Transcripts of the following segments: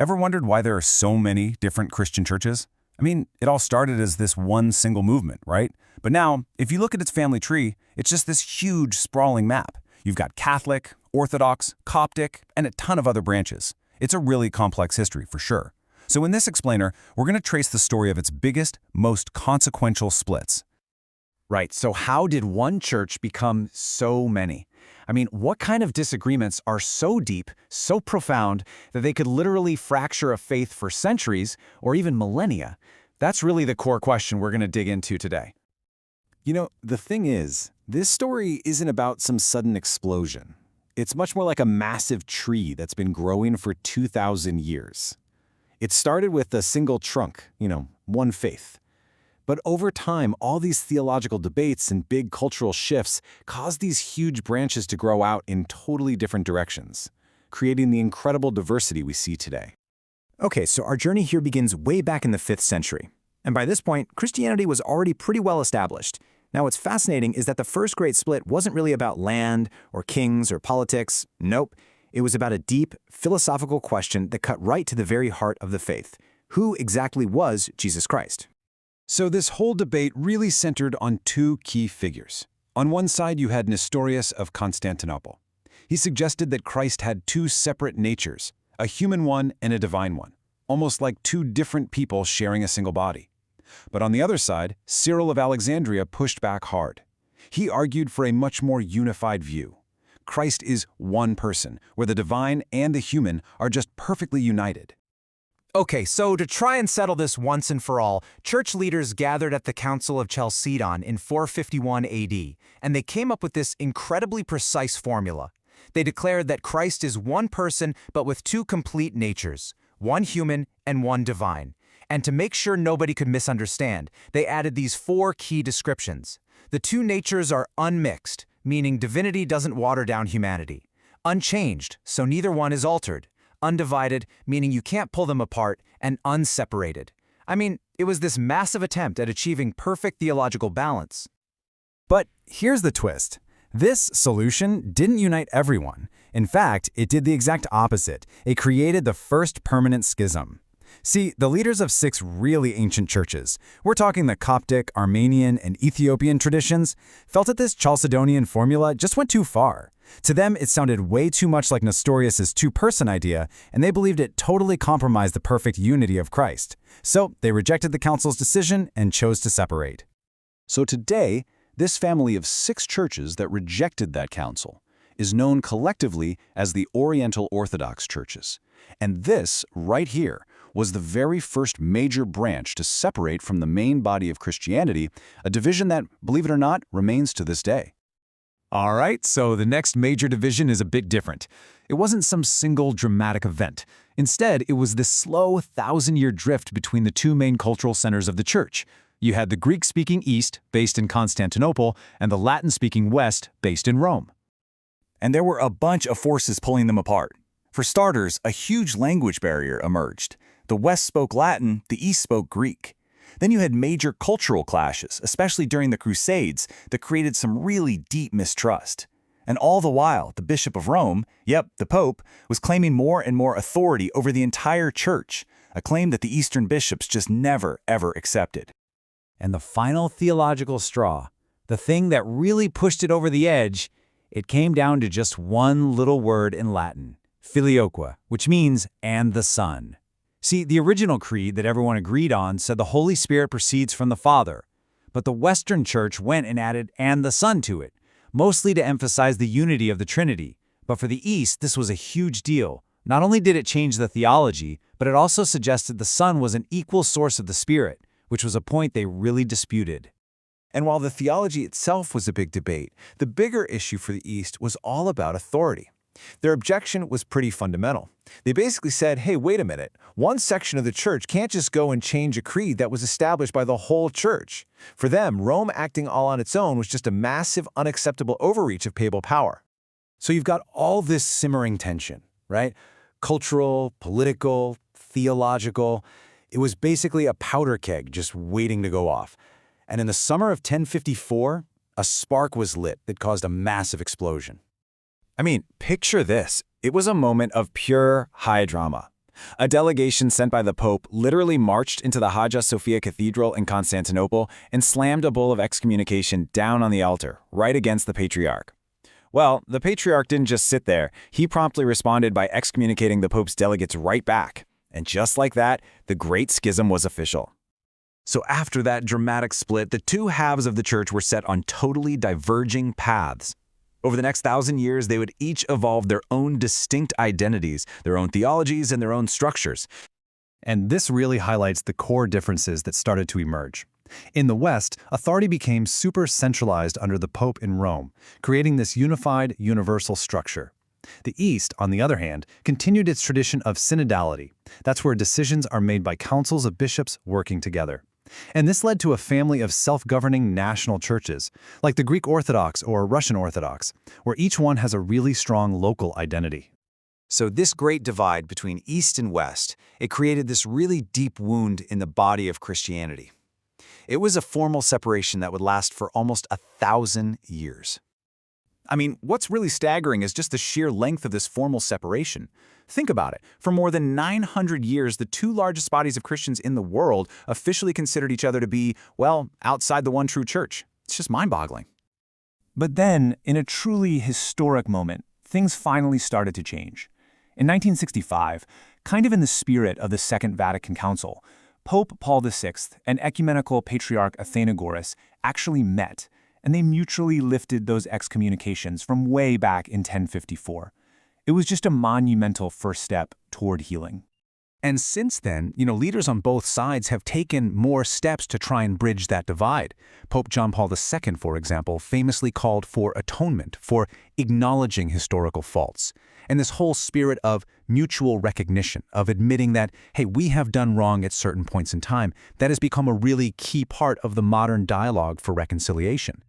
Ever wondered why there are so many different Christian churches? I mean, it all started as this one single movement, right? But now, if you look at its family tree, it's just this huge, sprawling map. You've got Catholic, Orthodox, Coptic, and a ton of other branches. It's a really complex history, for sure. So in this explainer, we're going to trace the story of its biggest, most consequential splits. Right, so how did one church become so many? I mean, what kind of disagreements are so deep, so profound, that they could literally fracture a faith for centuries or even millennia? That's really the core question we're going to dig into today. You know, the thing is, this story isn't about some sudden explosion. It's much more like a massive tree that's been growing for 2,000 years. It started with a single trunk, one faith. But over time, all these theological debates and big cultural shifts caused these huge branches to grow out in totally different directions, creating the incredible diversity we see today. Okay, so our journey here begins way back in the 5th century. And by this point, Christianity was already pretty well established. Now, what's fascinating is that the first great split wasn't really about land or kings or politics. Nope. It was about a deep, philosophical question that cut right to the very heart of the faith. Who exactly was Jesus Christ? So this whole debate really centered on two key figures. On one side, you had Nestorius of Constantinople. He suggested that Christ had two separate natures, a human one and a divine one, almost like two different people sharing a single body. But on the other side, Cyril of Alexandria pushed back hard. He argued for a much more unified view. Christ is one person, where the divine and the human are just perfectly united. Okay, so to try and settle this once and for all, church leaders gathered at the Council of Chalcedon in 451 AD, and they came up with this incredibly precise formula. They declared that Christ is one person but with two complete natures, one human and one divine. And to make sure nobody could misunderstand, they added these 4 key descriptions. The two natures are unmixed, meaning divinity doesn't water down humanity. Unchanged, so neither one is altered. Undivided, meaning you can't pull them apart, and unseparated. I mean, it was this massive attempt at achieving perfect theological balance. But here's the twist. This solution didn't unite everyone. In fact, it did the exact opposite. It created the first permanent schism. See, the leaders of 6 really ancient churches, we're talking the Coptic, Armenian, and Ethiopian traditions, felt that this Chalcedonian formula just went too far. To them, it sounded way too much like Nestorius' two-person idea, and they believed it totally compromised the perfect unity of Christ. So they rejected the council's decision and chose to separate. So today, this family of 6 churches that rejected that council is known collectively as the Oriental Orthodox churches. And this, right here, was the very first major branch to separate from the main body of Christianity, a division that, believe it or not, remains to this day. All right, so the next major division is a bit different. It wasn't some single dramatic event. Instead, it was this slow 1,000-year drift between the two main cultural centers of the church. You had the Greek-speaking East, based in Constantinople, and the Latin-speaking West, based in Rome. And there were a bunch of forces pulling them apart. For starters, a huge language barrier emerged. The West spoke Latin, the East spoke Greek. Then you had major cultural clashes, especially during the Crusades, that created some really deep mistrust. And all the while, the Bishop of Rome, the Pope, was claiming more and more authority over the entire church, a claim that the Eastern bishops just never, ever accepted. And the final theological straw, the thing that really pushed it over the edge, it came down to just one little word in Latin, filioque, which means "and the Son." See, the original creed that everyone agreed on said the Holy Spirit proceeds from the Father, but the Western Church went and added "and the Son" to it, mostly to emphasize the unity of the Trinity. But for the East, this was a huge deal. Not only did it change the theology, but it also suggested the Son was an equal source of the Spirit, which was a point they really disputed. And while the theology itself was a big debate, the bigger issue for the East was all about authority. Their objection was pretty fundamental. They basically said, hey, wait a minute, one section of the church can't just go and change a creed that was established by the whole church. For them, Rome acting all on its own was just a massive, unacceptable overreach of papal power. So you've got all this simmering tension, right? Cultural, political, theological. It was basically a powder keg just waiting to go off. And in the summer of 1054, a spark was lit that caused a massive explosion. I mean, picture this. It was a moment of pure high drama. A delegation sent by the Pope literally marched into the Hagia Sophia Cathedral in Constantinople and slammed a bull of excommunication down on the altar, right against the Patriarch. Well, the Patriarch didn't just sit there. He promptly responded by excommunicating the Pope's delegates right back. And just like that, the Great Schism was official. So after that dramatic split, the two halves of the church were set on totally diverging paths. Over the next 1,000 years, they would each evolve their own distinct identities, their own theologies, and their own structures. And this really highlights the core differences that started to emerge. In the West, authority became super centralized under the Pope in Rome, creating this unified, universal structure. The East, on the other hand, continued its tradition of synodality. That's where decisions are made by councils of bishops working together. And this led to a family of self-governing national churches, like the Greek Orthodox or Russian Orthodox, where each one has a really strong local identity. So this great divide between East and West, it created this really deep wound in the body of Christianity. It was a formal separation that would last for almost 1,000 years. I mean, what's really staggering is just the sheer length of this formal separation. Think about it. For more than 900 years, the two largest bodies of Christians in the world officially considered each other to be, well, outside the one true church. It's just mind-boggling. But then, in a truly historic moment, things finally started to change. In 1965, kind of in the spirit of the Second Vatican Council, Pope Paul VI and Ecumenical Patriarch Athenagoras actually met, and they mutually lifted those excommunications from way back in 1054. It was just a monumental first step toward healing. And since then, leaders on both sides have taken more steps to try and bridge that divide. Pope John Paul II, for example, famously called for atonement, for acknowledging historical faults. And this whole spirit of mutual recognition, of admitting that, hey, we have done wrong at certain points in time, that has become a really key part of the modern dialogue for reconciliation.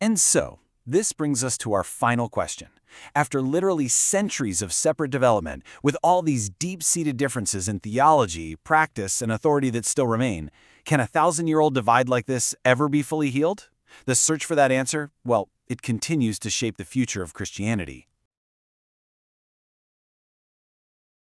And so, this brings us to our final question. After literally centuries of separate development, with all these deep-seated differences in theology, practice, and authority that still remain, can a 1,000-year-old divide like this ever be fully healed? The search for that answer, well, it continues to shape the future of Christianity.